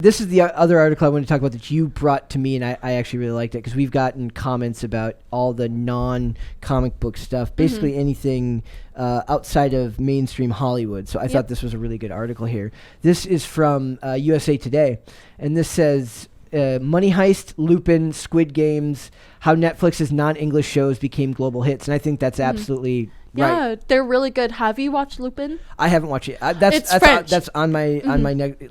This is the other article I want to talk about that you brought to me, and I actually really liked it because we've gotten comments about all the non-comic book stuff, basically anything outside of mainstream Hollywood. So I thought this was a really good article here. This is from USA Today, and this says, Money Heist, Lupin, Squid Games, how Netflix's non-English shows became global hits. And I think that's absolutely... Yeah, right. They're really good. Have you watched Lupin? I haven't watched it. It's French. That's on my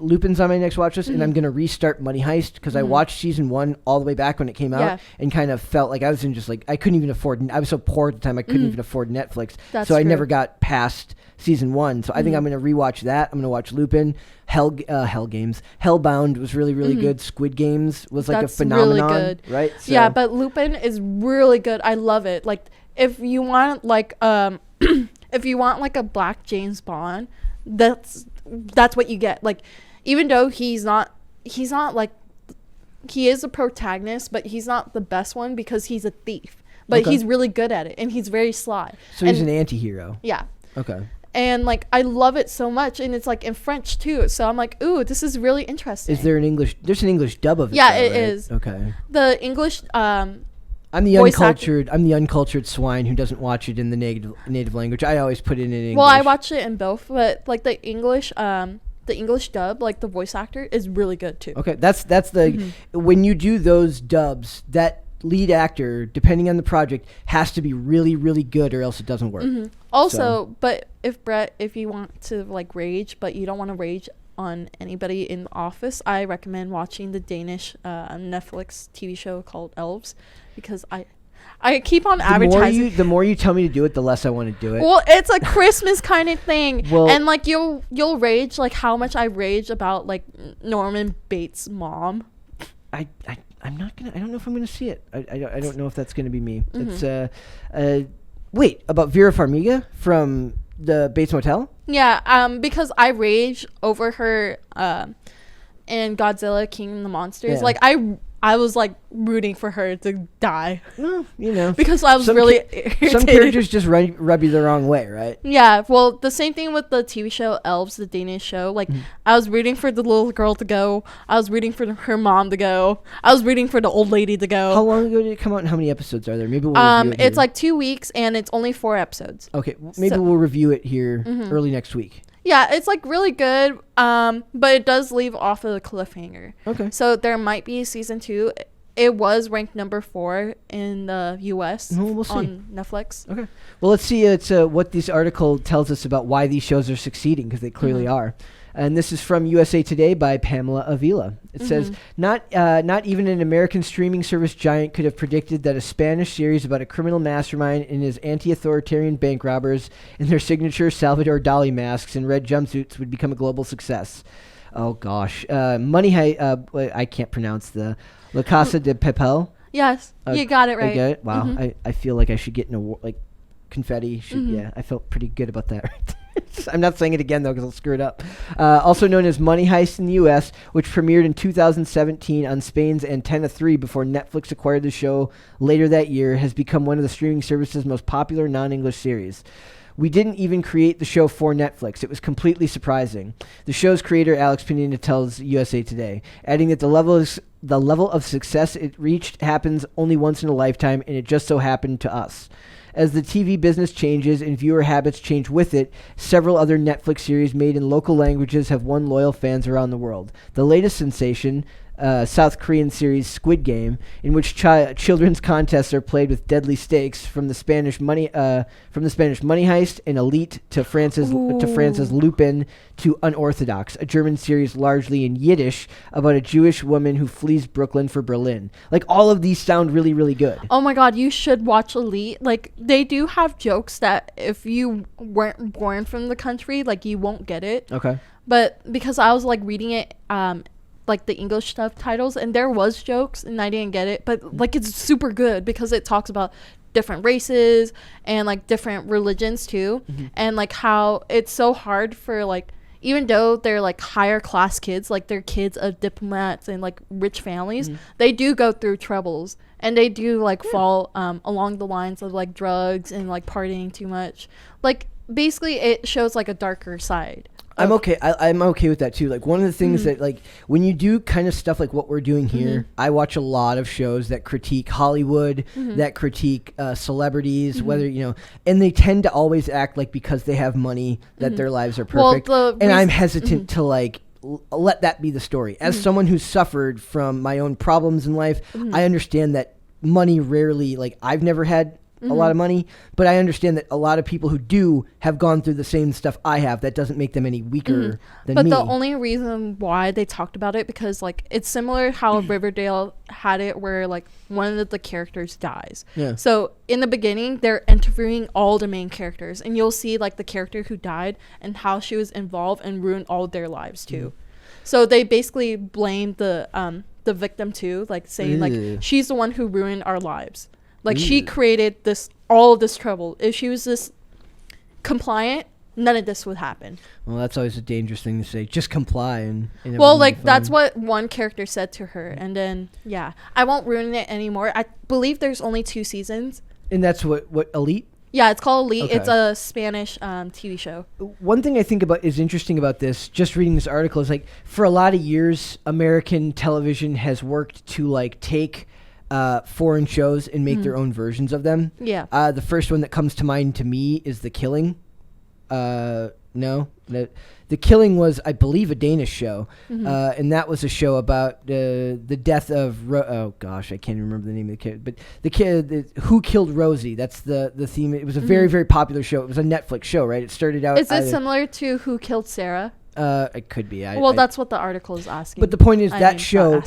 Lupin's on my next watch list, and I'm gonna restart Money Heist because I watched season 1 all the way back when it came out, and kind of felt like I was in just like I couldn't even afford. I was so poor at the time I couldn't even afford Netflix, so I never got past season 1. So I think I'm gonna rewatch that. I'm gonna watch Lupin. Hell Games. Hellbound was really good. Squid Games was like a phenomenon, really good. Right? So, yeah, but Lupin is really good. I love it. Like if you want like if you want like a black James Bond, that's what you get. Like even though he's not like he is a protagonist, but he's not the best one because he's a thief. But he's really good at it and he's very sly. So he's an anti-hero. Yeah. Okay. And like I love it so much, and it's like in French too. So I'm like, ooh, this is really interesting. Is there an English? There's an English dub of it. Yeah, though, it right? is. Okay. The English. I'm the uncultured swine who doesn't watch it in the native language. I always put it in English. Well, I watch it in both, but like the English dub, like the voice actor is really good too. Okay, that's the when you do those dubs, that lead actor, depending on the project, has to be really, really good, or else it doesn't work. Also, but if you want to like rage, but you don't want to rage on anybody in the office, I recommend watching the Danish Netflix TV show called Elves, because I keep on advertising. The more you tell me to do it, the less I want to do it. Well, it's a Christmas kind of thing. And like you'll rage like how much I rage about like Norman Bates' mom. I'm not gonna. I don't know if I'm gonna see it. I don't know if that's gonna be me. It's wait, about Vera Farmiga from the Bates Motel? Yeah, because I rage over her in Godzilla King of the Monsters. Yeah. Like I was like rooting for her to die. Well, you know, because I was really irritated. Some characters just rub you the wrong way, right? Yeah. Well, the same thing with the TV show Elves, the Danish show. Like I was rooting for the little girl to go. I was rooting for her mom to go. I was rooting for the old lady to go. How long ago did it come out, and how many episodes are there? Maybe we'll review it it's like 2 weeks, and it's only 4 episodes. Okay, maybe we'll review it here early next week. Yeah, it's like really good, but it does leave off of the cliffhanger. Okay. So there might be a season 2. It was ranked number 4 in the U.S. We'll see. On Netflix. Okay. Well, let's see what this article tells us about why these shows are succeeding, because they clearly are. And this is from USA Today by Pamela Avila. It says, not even an American streaming service giant could have predicted that a Spanish series about a criminal mastermind and his anti-authoritarian bank robbers in their signature Salvador Dali masks and red jumpsuits would become a global success. Oh, gosh. I can't pronounce the La Casa de Papel. Yes, you got it right. I get it? Wow. I feel like I should get an award, like confetti. Yeah, I felt pretty good about that. I'm not saying it again, though, because I'll screw it up. Also known as Money Heist in the U.S., which premiered in 2017 on Spain's Antenna 3 before Netflix acquired the show later that year, has become one of the streaming service's most popular non-English series. We didn't even create the show for Netflix. It was completely surprising. The show's creator, Alex Pinina, tells USA Today, adding that the level of success it reached happens only once in a lifetime, and it just so happened to us. As the TV business changes and viewer habits change with it, several other Netflix series made in local languages have won loyal fans around the world. The latest sensation, South Korean series Squid Game, in which children's contests are played with deadly stakes, from the Spanish money heist and Elite to France's Lupin to Unorthodox, a German series largely in Yiddish about a Jewish woman who flees Brooklyn for Berlin. Like, all of these sound really, really good. Oh my God, you should watch Elite. Like, they do have jokes that if you weren't born from the country, like, you won't get it. Okay. But because I was like reading it, like the English subtitles, and there was jokes and I didn't get it, but like it's super good because it talks about different races and like different religions too, and like how it's so hard for, like, even though they're like higher class kids, like they're kids of diplomats and like rich families, they do go through troubles, and they do like fall along the lines of like drugs and like partying too much. Like basically it shows like a darker side. I'm okay. I'm okay with that too. Like one of the things that like when you do kind of stuff like what we're doing here, I watch a lot of shows that critique Hollywood, that critique celebrities, whether and they tend to always act like because they have money that their lives are perfect. And I'm hesitant to like let that be the story. As someone who's suffered from my own problems in life, I understand that money rarely, like I've never had a lot of money, but I understand that a lot of people who do have gone through the same stuff I have. That doesn't make them any weaker than me. But the only reason why they talked about it, because like it's similar how Riverdale had it where like one of the characters dies. Yeah. So in the beginning, they're interviewing all the main characters, and you'll see like the character who died and how she was involved and ruined all their lives too. So they basically blamed the victim too, like saying like she's the one who ruined our lives. Like she created all of this trouble. If she was this compliant, none of this would happen. Well, that's always a dangerous thing to say. Just comply and well, like that's what one character said to her, and then I won't ruin it anymore. I believe there's only 2 seasons. And that's what Elite? Yeah, it's called Elite. Okay. It's a Spanish TV show. One thing I think about is interesting about this, just reading this article, is like for a lot of years, American television has worked to like take foreign shows and make their own versions of them. Yeah. The first one that comes to mind to me is The Killing. No, The Killing was, I believe, a Danish show, and that was a show about the death of oh gosh, I can't remember the name of the kid, but the kid Who Killed Rosie. That's the theme. It was a very, very popular show. It was a Netflix show, right? It started out. Is it similar to Who Killed Sarah? It could be. That's what the article is asking. But the point is that show,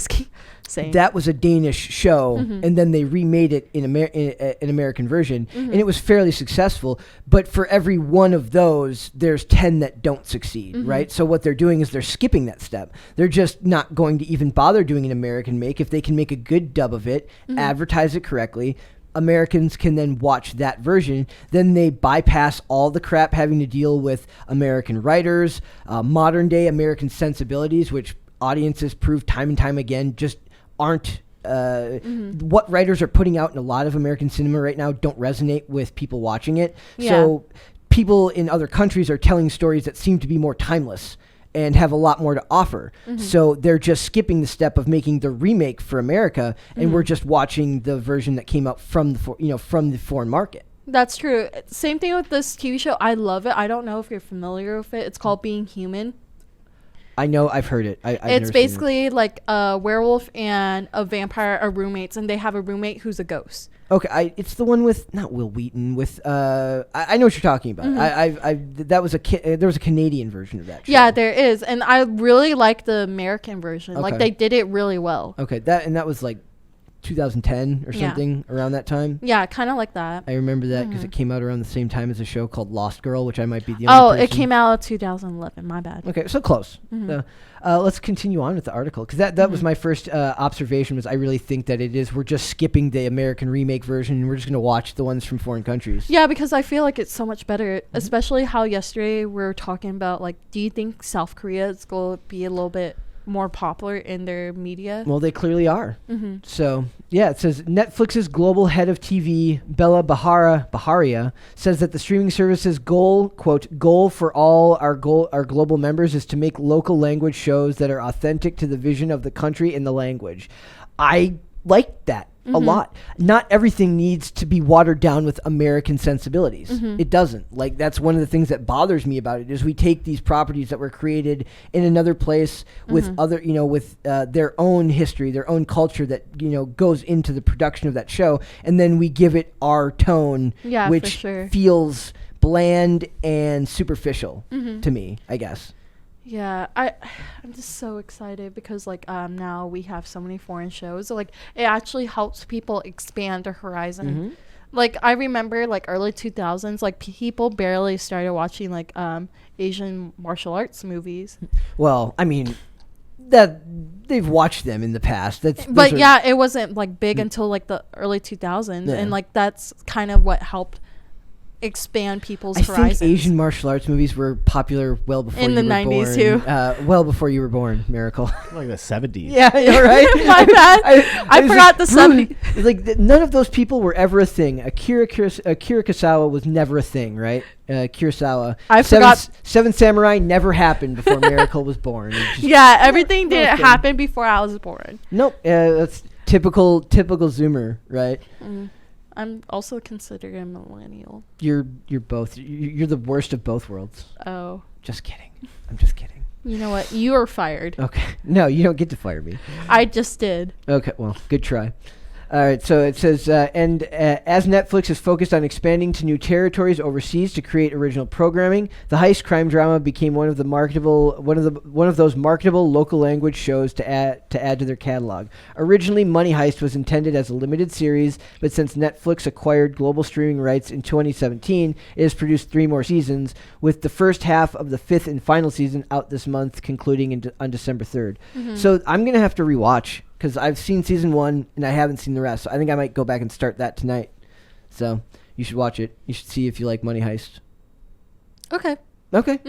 that was a Danish show, and then they remade it in an American version, and it was fairly successful. But for every one of those, there's 10 that don't succeed, right? So what they're doing is they're skipping that step. They're just not going to even bother doing an American make if they can make a good dub of it, advertise it correctly. Americans can then watch that version. Then they bypass all the crap having to deal with American writers, modern day American sensibilities, which audiences prove time and time again just aren't what writers are putting out in a lot of American cinema right now don't resonate with people watching it. Yeah. So people in other countries are telling stories that seem to be more timeless and have a lot more to offer. So they're just skipping the step of making the remake for America, and we're just watching the version that came out from the foreign market. That's true. Same thing with this TV show. I love it. I don't know if you're familiar with it. It's called Being Human. I know. I've heard it. It's basically like a werewolf and a vampire are roommates, and they have a roommate who's a ghost. Okay, it's the one with not Will Wheaton. With I know what you're talking about. That was there was a Canadian version of that show. Yeah, there is, and I really like the American version. Okay. Like they did it really well. Okay, that was like 2010 or something around that time. Yeah, kind of like that. I remember that because it came out around the same time as a show called Lost Girl, which I might be the only person. It came out 2011. My bad. Okay, so close. So, let's continue on with the article because that was my first observation. Was I really think that we're just skipping the American remake version and we're just going to watch the ones from foreign countries. Yeah, because I feel like it's so much better, especially how yesterday we were talking about like, do you think South Korea is going to be a little bit more popular in their media? Well, they clearly are. So it says Netflix's global head of TV, Bella Baharia, says that the streaming service's goal for all our global members is to make local language shows that are authentic to the vision of the country and the language. I like that a lot. Not everything needs to be watered down with American sensibilities. It doesn't. Like that's one of the things that bothers me about it is we take these properties that were created in another place with other, with their own history, their own culture that, goes into the production of that show. And then we give it our tone, which feels bland and superficial to me, I guess. Yeah, I'm just so excited because like now we have so many foreign shows. So, like it actually helps people expand their horizon. Like I remember like early 2000s, like people barely started watching like Asian martial arts movies. Well, I mean that they've watched them in the past. It wasn't like big until like the early 2000s, and like that's kind of what helped expand people's I horizons. think Asian martial arts movies were popular well before In you the were 90s born. too. Well before you were born, Miracle. Like the 70s. Yeah, you're right. My bad. I was forgot like, the 70s. None of those people were ever a thing. Akira Kurosawa was never a thing, right? Kurosawa. I forgot. Seven Samurai never happened before Miracle was born. Yeah, everything didn't Okay. happen before I was born. Nope. That's typical Zoomer, right? I'm also considered a millennial. You're both. You're the worst of both worlds. Oh. Just kidding. I'm just kidding. You know what? You are fired. Okay. No, you don't get to fire me. I just did. Okay, well, good try. All right, so it says, as Netflix is focused on expanding to new territories overseas to create original programming, the heist crime drama became one of those marketable local language shows to add to their catalog. Originally, Money Heist was intended as a limited series, but since Netflix acquired global streaming rights in 2017, it has produced 3 more seasons, with the first half of the 5th and final season out this month, concluding on December 3rd. So I'm gonna have to rewatch, because I've seen season 1 and I haven't seen the rest. So I think I might go back and start that tonight. So you should watch it. You should see if you like Money Heist. Okay. Okay.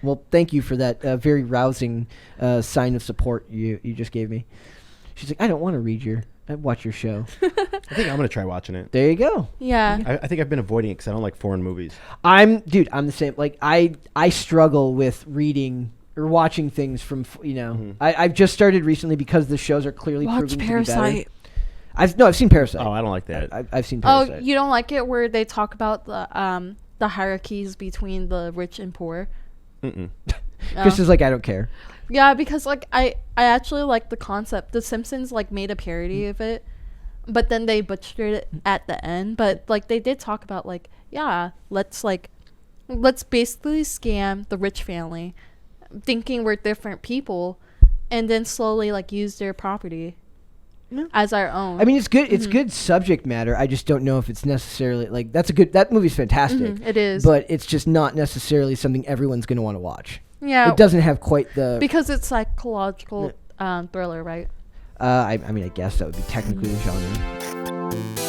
Well, thank you for that very rousing sign of support you just gave me. She's like, I don't want to watch your show. I think I'm going to try watching it. There you go. Yeah. I think I've been avoiding it because I don't like foreign movies. I'm the same. Like I struggle with reading or watching things from, I've just started recently because the shows are clearly Watch proving Parasite. to be better. I've seen Parasite. Oh, I don't like that. I've seen Oh, Parasite. you don't like it where they talk about the hierarchies between the rich and poor? Mm-mm. Chris is like, I don't care. Yeah, because like I actually like the concept. The Simpsons like made a parody of it, but then they butchered it at the end. But like they did talk about like, yeah, let's basically scam the rich family, thinking we're different people, and then slowly like use their property as our own. I mean, it's good. It's good subject matter. I just don't know if it's necessarily like that movie's fantastic. It is, but it's just not necessarily something everyone's going to want to watch. Yeah, it doesn't have quite the because it's psychological thriller, right? I mean, I guess that would be technically the genre.